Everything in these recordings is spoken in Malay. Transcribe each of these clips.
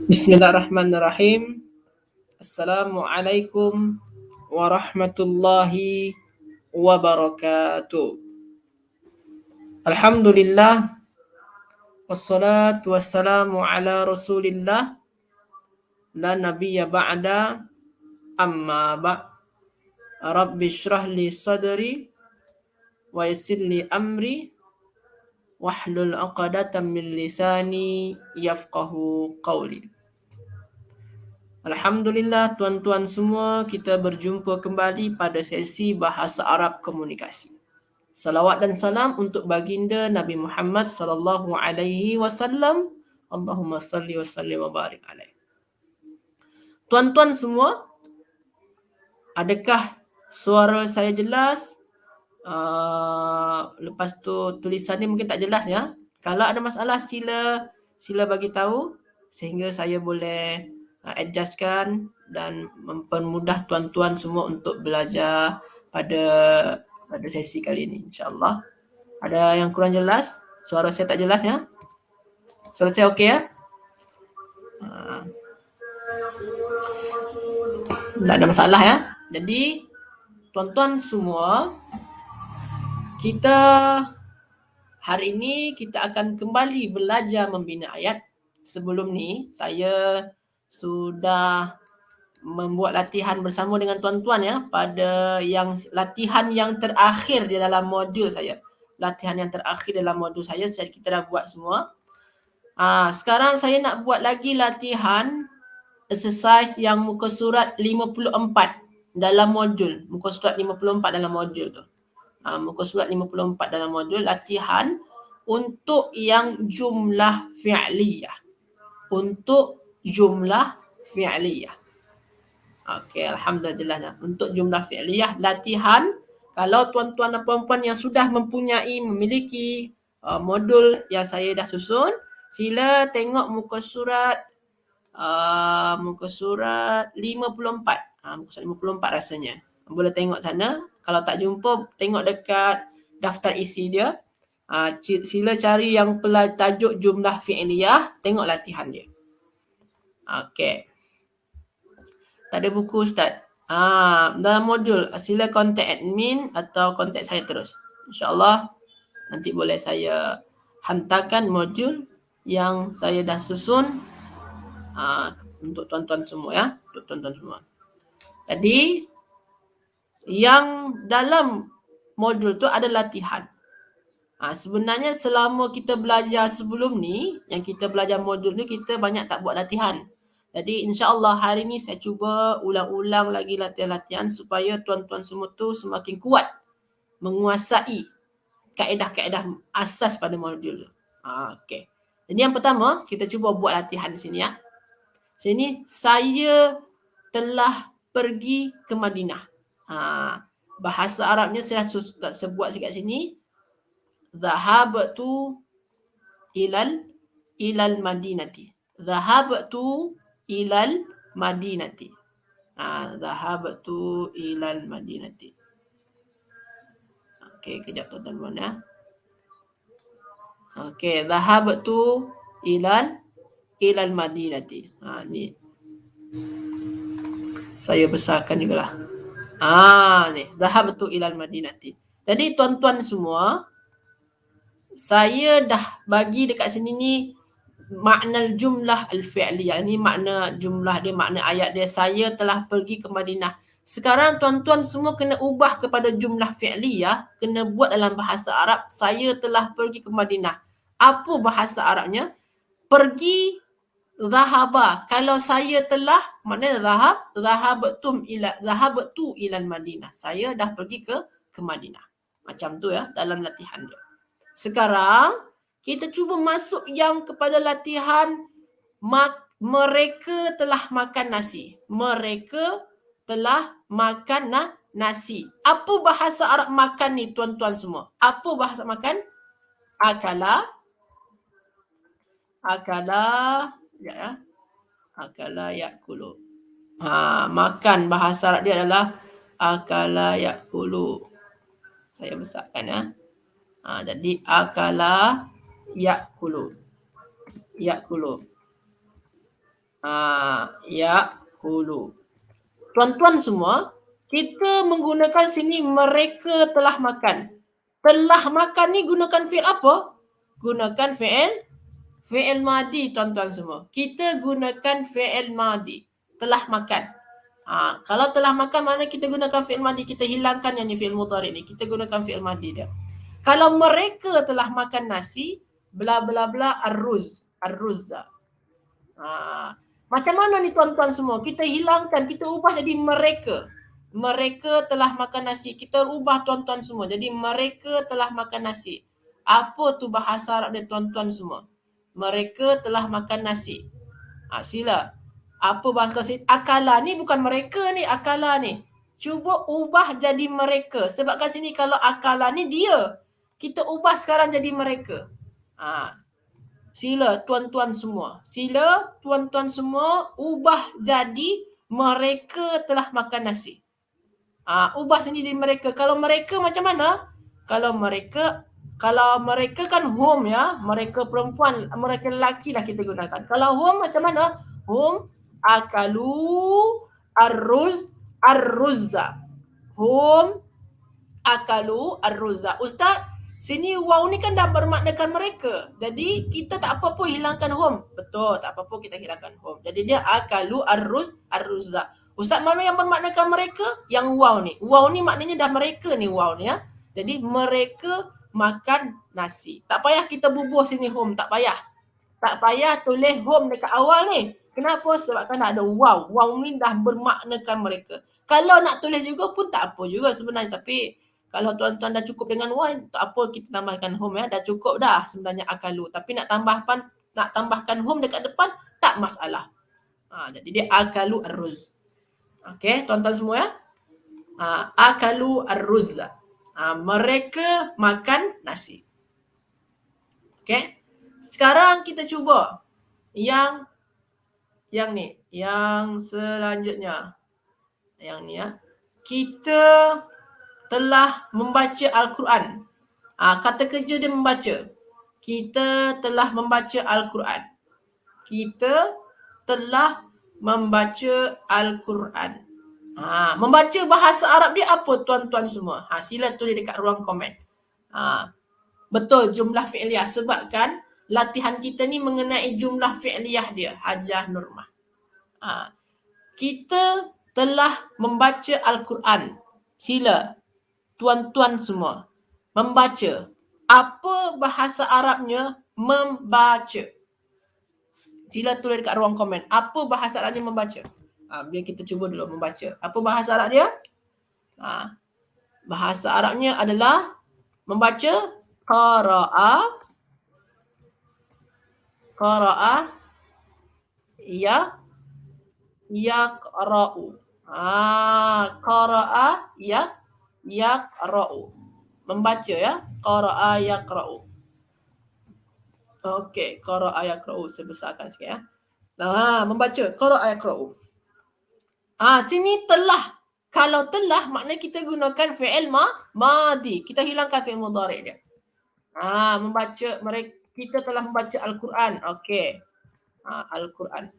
Bismillahirrahmanirrahim. Assalamualaikum warahmatullahi wabarakatuh. Alhamdulillah wassalatu wassalamu ala Rasulillah la nabiyya ba'da amma Rabbi shrah li sadri wa yassir li amri wahlul 'uqdatam min lisani yafqahu qawli. Alhamdulillah tuan-tuan semua, kita berjumpa kembali pada sesi bahasa Arab komunikasi. Salawat dan salam untuk baginda Nabi Muhammad sallallahu alaihi wasallam. Allahumma salli wa sallim wa barik alaihi. Tuan-tuan semua, adakah suara saya jelas? Lepas tu tulisan ni mungkin tak jelas ya. Kalau ada masalah sila bagi tahu sehingga saya boleh adjustkan dan mempermudah tuan-tuan semua untuk belajar pada sesi kali ini, insya-Allah. Ada yang kurang jelas? Suara saya tak jelas ya? Suara saya okey ya? Tak ada masalah ya. Jadi tuan-tuan semua, kita hari ini kita akan kembali belajar membina ayat. Sebelum ni saya sudah membuat latihan bersama dengan tuan-tuan ya pada latihan yang terakhir di dalam modul saya. Latihan yang terakhir dalam modul saya kita dah buat semua. Sekarang saya nak buat lagi latihan exercise yang muka surat 54 dalam modul. Muka surat 54 dalam modul tu. Muka surat 54 dalam modul latihan untuk yang jumlah fi'liyah. Untuk jumlah fi'liyah. Okey, alhamdulillah. Untuk jumlah fi'liyah latihan, kalau tuan-tuan dan puan-puan yang sudah memiliki modul yang saya dah susun, sila tengok muka surat 54. Muka surat 54 rasanya. Boleh tengok sana. Kalau tak jumpa, tengok dekat daftar isi dia. Sila cari yang tajuk jumlah fi'liyah, tengok latihan dia. Okey. Tak ada buku Ustaz. Dalam modul, sila kontak admin atau kontak saya terus. InsyaAllah nanti boleh saya hantarkan modul yang saya dah susun untuk tuan-tuan semua ya. Untuk tuan-tuan semua. Jadi, yang dalam modul tu ada latihan. Sebenarnya selama kita belajar sebelum ni, yang kita belajar modul ni, kita banyak tak buat latihan. Jadi insya-Allah hari ni saya cuba ulang-ulang lagi latihan-latihan supaya tuan-tuan semua tu semakin kuat menguasai kaedah-kaedah asas pada modul tu. Okey. Jadi yang pertama, kita cuba buat latihan di sini ya. Sini, saya telah pergi ke Madinah. Bahasa Arabnya saya buat sikit sini. Dhahabtu ilal madinati. Dhahabtu ilal madinati. Dhahabtu ilal madinati. Okey, kejap tuan-tuan ya. Okey, dhahabtu ilal madinati. Ni. Saya besarkan jugalah. Ni, dhahabtu ilal madinati. Jadi tuan-tuan semua, saya dah bagi dekat sini ni makna jumlah al-fi'liyah. Ini makna jumlah dia, makna ayat dia. Saya telah pergi ke Madinah. Sekarang tuan-tuan semua kena ubah kepada jumlah fi'liyah. Kena buat dalam bahasa Arab. Saya telah pergi ke Madinah. Apa bahasa Arabnya? Pergi, zahaba. Kalau saya telah, maknanya zahabtu ilal Madinah. Saya dah pergi ke Madinah. Macam tu ya, dalam latihan dia. Sekarang, kita cuba masuk yang kepada latihan mereka telah makan nasi. Mereka telah makan nasi. Apa bahasa Arab makan ni tuan-tuan semua? Apa bahasa makan? Akala. Ya. Akala yakulu. Makan bahasa Arab dia adalah akala yakulu. Saya besarkan ya. Jadi akala yakulu. Yakulu. Tuan-tuan semua, kita menggunakan sini mereka telah makan. Telah makan ni gunakan fi'il apa? Gunakan fi'il madi, tuan-tuan semua. Kita gunakan fi'il madi. Telah makan. Kalau telah makan, mana kita gunakan fi'il madi. Kita hilangkan yang ni fi'il mudhari ni. Kita gunakan fi'il madi dia. Kalau mereka telah makan nasi, bla bla bla ar-ruzza. Macam mana ni tuan-tuan semua? Kita hilangkan, kita ubah jadi mereka. Mereka telah makan nasi. Kita ubah tuan-tuan semua. Jadi mereka telah makan nasi. Apa tu bahasa Arab dia tuan-tuan semua? Mereka telah makan nasi. Sila. Apa bahasa sini? Akala ni bukan mereka ni, akala ni. Cuba ubah jadi mereka. Sebab kat sini kalau akala ni dia. Kita ubah sekarang jadi mereka. Sila tuan-tuan semua. Sila tuan-tuan semua ubah jadi mereka telah makan nasi. Ubah sendiri mereka. Kalau mereka macam mana? Kalau mereka kan hum ya. Mereka perempuan, mereka lelaki lah kita gunakan. Kalau hum macam mana? Hum akalu ar-ruzza. Hum akalu ar-ruzza. Ustaz, sini waw ni kan dah bermaknakan mereka. Jadi kita tak apa-apa hilangkan hum. Betul, tak apa-apa kita hilangkan hum. Jadi dia akalu ar-ruzza. Ustaz, mana yang bermaknakan mereka? Yang waw ni. Waw ni maknanya dah mereka ni waw ni ya. Jadi mereka makan nasi. Tak payah kita bubuh sini hum, tak payah. Tak payah tulis hum dekat awal ni. Kenapa? Sebab kan ada waw. Waw ni dah bermaknakan mereka. Kalau nak tulis juga pun tak apa juga sebenarnya. Tapi kalau tuan-tuan dah cukup dengan waw, tak apa kita tambahkan hum ya. Dah cukup dah sebenarnya akalu. Tapi nak tambahkan hum dekat depan, tak masalah. Jadi dia akalu ar-ruz. Okey, tuan-tuan semua ya. Akalu ar-ruzza. Mereka makan nasi. Okey. Sekarang kita cuba yang ni, yang selanjutnya. Yang ni ya. Kita telah membaca Al-Quran. Kata kerja dia membaca. Kita telah membaca Al-Quran. Kita telah membaca Al-Quran. Membaca bahasa Arab dia apa tuan-tuan semua? Sila tulis dekat ruang komen. Betul jumlah fi'liyah. Sebab kan latihan kita ni mengenai jumlah fi'liyah dia. Hajah Nurmah. Kita telah membaca Al-Quran. Sila tuan-tuan semua membaca. Apa bahasa Arabnya membaca? Sila tulis dekat ruang komen. Apa bahasa Arabnya membaca? Biar kita cuba dulu membaca. Apa bahasa Arab dia? Bahasa Arabnya adalah membaca qara'a yaqra'u. Qara'a yaqra'u. Membaca ya. Qara'a yaqra'u. Okey, qara'a yaqra'u. Saya besarkan sikit ya. Membaca qara'a yaqra'u. Sini telah. Kalau telah maknanya kita gunakan fi'il madi. Kita hilangkan fi'il mudhari dia. Membaca, kita telah membaca Al-Quran. Okey. Al-Quran.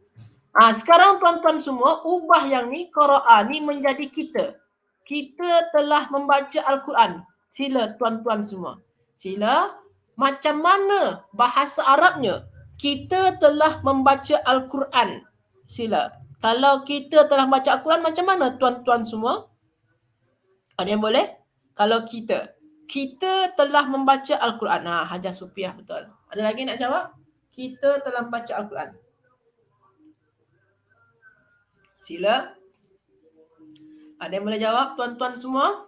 Sekarang tuan-tuan semua ubah yang ni qara'a ni menjadi kita. Kita telah membaca Al-Quran. Sila tuan-tuan semua. Sila macam mana bahasa Arabnya? Kita telah membaca Al-Quran. Sila. Kalau kita telah membaca Al-Quran macam mana tuan-tuan semua? Ada yang boleh? Kalau kita telah membaca Al-Quran. Hajah Supiah betul. Ada lagi nak jawab? Kita telah membaca Al-Quran. Sila. Ada yang boleh jawab tuan-tuan semua?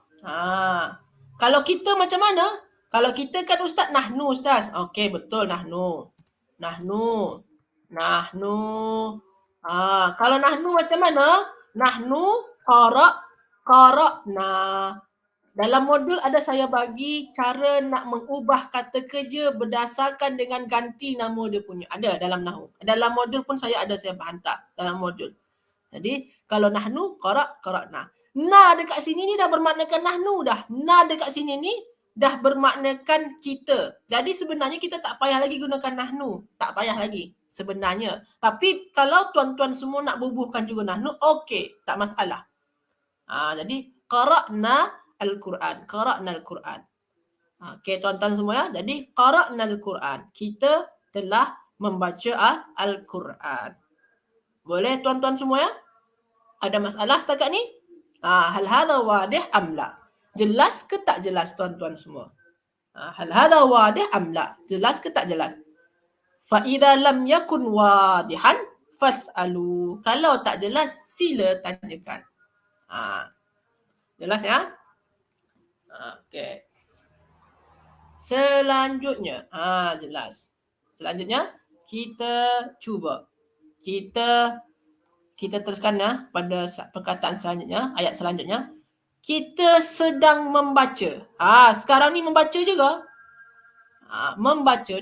Kalau kita macam mana? Kalau kita kan Ustaz, nahnu Ustaz. Okey, betul nahnu. Kalau nahnu macam mana? Nahnu qara'na. Dalam modul ada saya bagi cara nak mengubah kata kerja berdasarkan dengan ganti nama dia punya. Ada dalam nahwu. Dalam modul pun saya hantar dalam modul. Jadi kalau nahnu qara'na. Na dekat sini ni dah bermaknakan nahnu dah. Na dekat sini ni dah bermaknakan kita. Jadi sebenarnya kita tak payah lagi gunakan nahnu. Tak payah lagi sebenarnya. Tapi kalau tuan-tuan semua nak bubuhkan juga nahnu, okey, tak masalah. Jadi qara'na al-Quran. Qara'na al-Quran. Okey tuan-tuan semua ya. Jadi qara'na al-Quran. Kita telah membaca al-Quran. Boleh tuan-tuan semua ya? Ada masalah setakat ni? Hal hadha wadih am la? Jelas ke tak jelas tuan-tuan semua? Hal hadha wadih am la? Jelas ke tak jelas? Fa idza lam yakun wadihan fas'alu. Kalau tak jelas sila tanyakan. Jelas ya? Okey. Selanjutnya, jelas. Selanjutnya kita cuba. Kita teruskan ya pada perkataan selanjutnya, ayat selanjutnya. Kita sedang membaca. Sekarang ni membaca juga. Membaca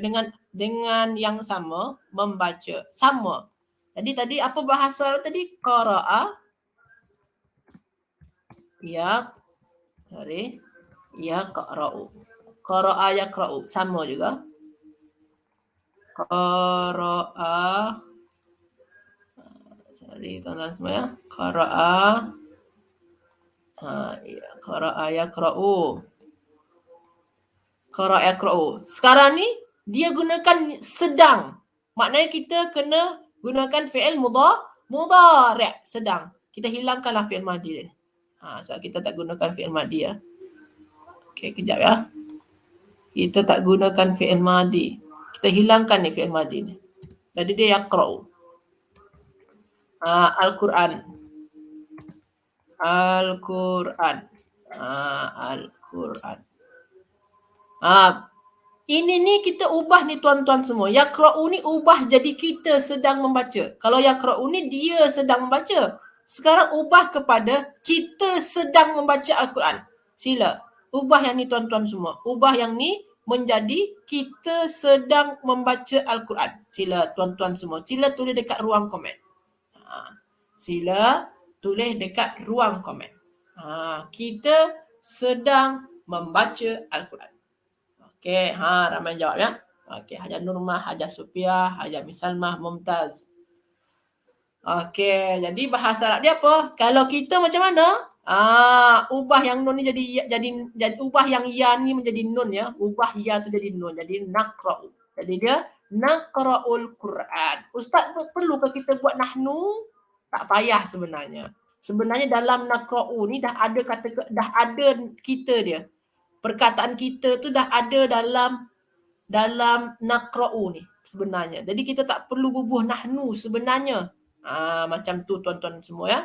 dengan yang sama, membaca sama. Jadi tadi apa bahasa tadi? Qara'a. Yaqra'u. Qara'a yaqra'u sama juga. Qara'a. Tuan-tuan semua ya. Qara'a yaqra'u. Qara'a yaqra'u. Sekarang ni dia gunakan sedang. Maknanya kita kena gunakan fi'il mudhari' sedang. Kita hilangkanlah fi'il madhi. Sebab kita tak gunakan fi'il madhi ya. Okey, kejap ya. Kita tak gunakan fi'il madhi. Kita hilangkan ni fi'il madhi ni. Jadi dia yaqra'u. Al-Quran. Al-Quran. Al-Quran. Ini ni kita ubah ni tuan-tuan semua. Yaqra'u ni ubah jadi kita sedang membaca. Kalau yaqra'u ni dia sedang membaca. Sekarang ubah kepada kita sedang membaca Al-Quran. Sila. Ubah yang ni tuan-tuan semua. Ubah yang ni menjadi kita sedang membaca Al-Quran. Sila tuan-tuan semua. Sila tulis dekat ruang komen. Sila tulis dekat ruang komen. Kita sedang membaca Al-Quran. Okey, ramai jawab ya. Okey, Hajar Nurmah, Hajar Supiah, Hajar Misalmah, Mumtaz. Okey, jadi bahasa Arab dia apa? Kalau kita macam mana? Ubah yang nun ni jadi ubah yang ya ni menjadi nun ya. Ubah ya tu jadi nun. Jadi naqra'u. Jadi dia naqra'ul Quran. Ustaz, perlukah kita buat nahnu? Tak payah sebenarnya. Sebenarnya dalam naqra'u ni dah ada kita dia. Perkataan kita tu dah ada dalam naqra'u ni sebenarnya. Jadi kita tak perlu bubuh nahnu sebenarnya. Macam tu tuan-tuan semua ya.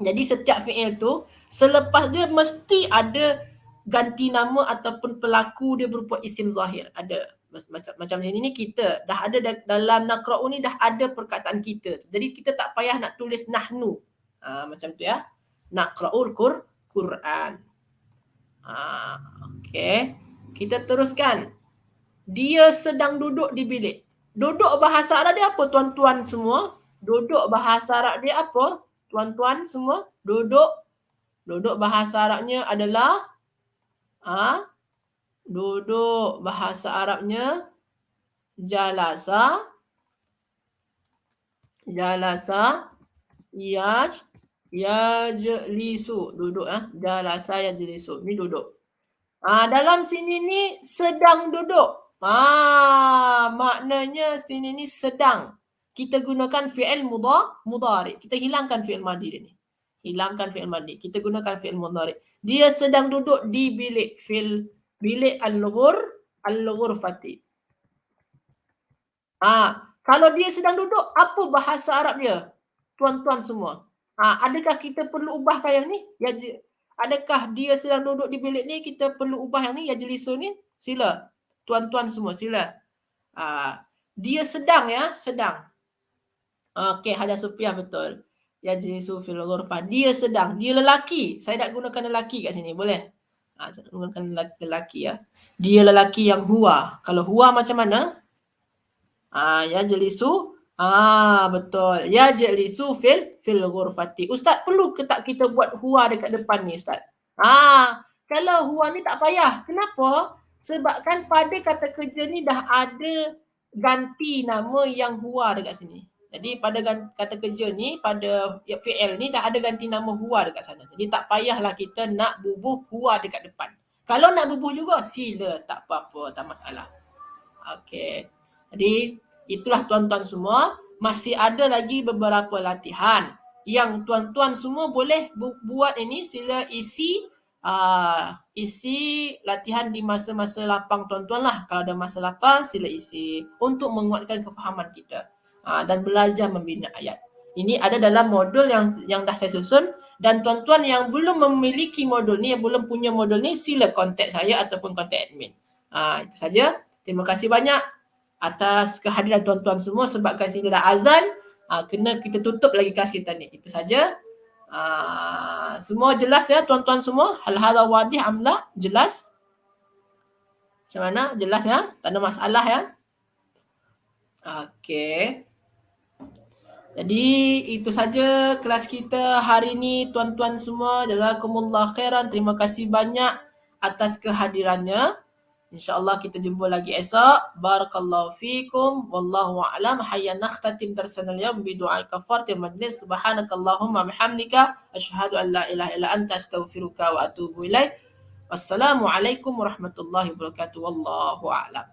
Jadi setiap fi'il tu selepas dia mesti ada ganti nama ataupun pelaku dia berupa isim zahir. Ada. Macam sini ni kita dah ada dalam naqra'u ni dah ada perkataan kita. Jadi kita tak payah nak tulis nahnu. Macam tu ya. Naqra'ul Quran. Okey. Kita teruskan. Dia sedang duduk di bilik. Duduk bahasa Arab dia apa tuan-tuan semua? Duduk bahasa Arab dia apa? Tuan-tuan semua, duduk bahasa Arabnya adalah duduk bahasa Arabnya jalasa yajlisu. Duduk jalasa yajlisu. Ni duduk. Dalam sini ni sedang duduk. Maknanya sini ni sedang. Kita gunakan fi'il mudhari. Kita hilangkan fi'il madhi dia ni. Hilangkan fi'il madhi. Kita gunakan fi'il mudhari. Dia sedang duduk di bilik. Bilik al-ghurfati. Kalau dia sedang duduk, apa bahasa Arab dia? Tuan-tuan semua. Adakah kita perlu ubahkan yang ni? Adakah dia sedang duduk di bilik ni, kita perlu ubah yang ni, yajlisu ni? Sila. Tuan-tuan semua, sila. Dia sedang ya, sedang. Okey, Hajar Supiah betul. Yajlisu fil ghurfah. Dia sedang. Dia lelaki. Saya nak gunakan lelaki kat sini. Boleh? Saya nak gunakan lelaki ya. Dia lelaki yang huwa. Kalau huwa macam mana? Yajlisu. Betul. Yajlisu fil ghurfati. Ustaz, perlu ke tak kita buat huwa dekat depan ni, Ustaz? Kalau huwa ni tak payah. Kenapa? Sebabkan pada kata kerja ni dah ada ganti nama yang huwa dekat sini. Jadi pada kata kerja ni, pada fi'il ni dah ada ganti nama huwa dekat sana. Jadi tak payahlah kita nak bubuh huwa dekat depan. Kalau nak bubuh juga, sila. Tak apa-apa, tak masalah. Okey. Jadi itulah tuan-tuan semua. Masih ada lagi beberapa latihan yang tuan-tuan semua boleh buat ini. Sila isi latihan di masa-masa lapang tuan-tuan lah. Kalau ada masa lapang, sila isi untuk menguatkan kefahaman kita dan belajar membina ayat. Ini ada dalam modul yang dah saya susun, dan tuan-tuan yang belum memiliki modul ni, yang belum punya modul ni, sila kontak saya ataupun kontak admin. Itu saja. Terima kasih banyak atas kehadiran tuan-tuan semua. Sebab kat sini dah azan, kena kita tutup lagi kelas kita ni. Itu saja. Semua jelas ya tuan-tuan semua? Hal hadha wadih amla? Jelas? Macam mana? Jelas ya? Tak ada masalah ya? Okey. Jadi itu saja kelas kita hari ni tuan-tuan semua. Jazakumullah khairan. Terima kasih banyak atas kehadirannya. InsyaAllah kita jumpa lagi esok. Barakallahu fikum. Wallahu a'lam. Hayya nakhtatim darsanal yawm bidu'ai kafarti majlis. Subhanakallahumma bihamdika. Ashhadu an la ilaha illa anta astaghfiruka wa atubu ilaih. Wassalamualaikum warahmatullahi wabarakatuh. Wallahu a'lam.